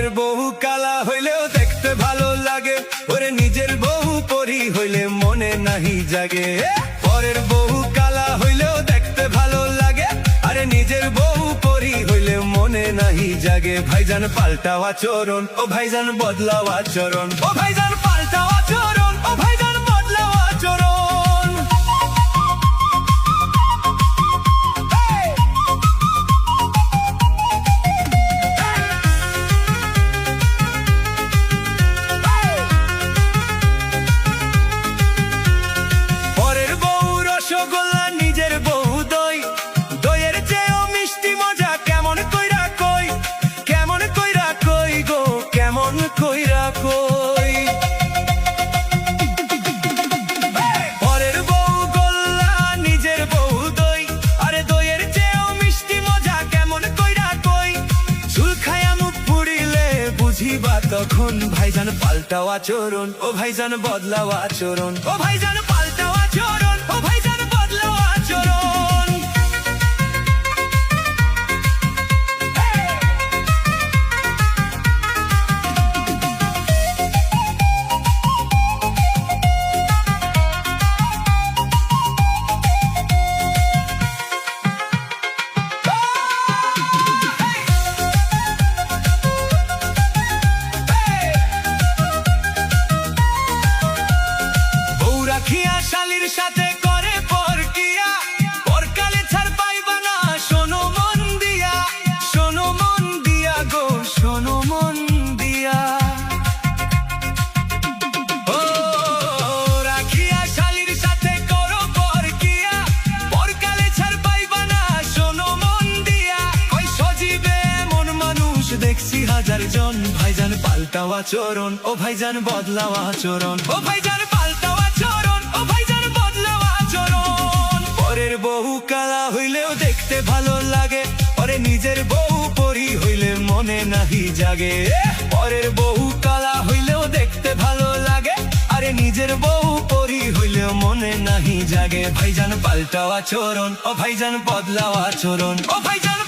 পরের বহু কালা হইলেও দেখতে ভালো লাগে, ওরে নিজের বহু পরি হইলে মনে নাহি জাগে। পরের বহু কালা হইলেও দেখতে ভালো লাগে, আরে নিজের বহু পরি হইলে মনে নাহি জাগে। ভাইজান পাল্টাও আচরণ, ও ভাইজান বদলাও আচরণ, ও ভাইজান পাল্টাও আচরণ, ও ভাইজান বদলাও আচরণ। পরের বউ রসগোল্লা, নিজের বউ দই, দইয়ের চেয়েও মিষ্টি মজা কেমন কইরা কই, কেমন কইরা কই গো, কেমন কইরা কই। পরের বউ গোল্লা, নিজের বউ দই, আরে দইয়ের চেয়েও মিষ্টি মজা কেমন কইরা কই। চুল খায়া মুখ পুড়িলে বুঝিবা তখন, ভাইজান পাল্টাও আচরণ, ও ভাইজান বদলাও আচরণ, ও ভাইজান পাল্টাও আচরণ, ও ভাইজান বদলাও আচরণ। বউ রাখিয়া শালির সাথে করে পরকিয়া, পরকালে ছাড় পাইবা না, শোনো মন দিয়া, শোনো মন দিয়া গো, শোনো মন দিয়া। ও রাখিয়া শালির সাথে করো পরকিয়া, পরকালে ছাড় পাইবা না, শোনো মন দিয়া। ওই সজীবে মন মানুষ দেখছি হাজার জন, ভাইজান পাল্টাও আচরণ, ও ভাইজান বদলাও আচরণ, ও ভাইজান পাল্টাও আচরণ, ও ভাইজান বদলাও আচরণ। পরের বহু কালা হইলেও দেখতে ভালো লাগে, ওরে নিজের বহু পরি হইলে মনে নাহি জাগে। পরের বহু কালা হইলেও দেখতে ভালো লাগে, আরে নিজের বহু পরি হইলেও মনে নাহি জাগে। ভাইজান পাল্টাও আচরণ, ও ভাইজান বদলাও আচরণ, ও ভাইজান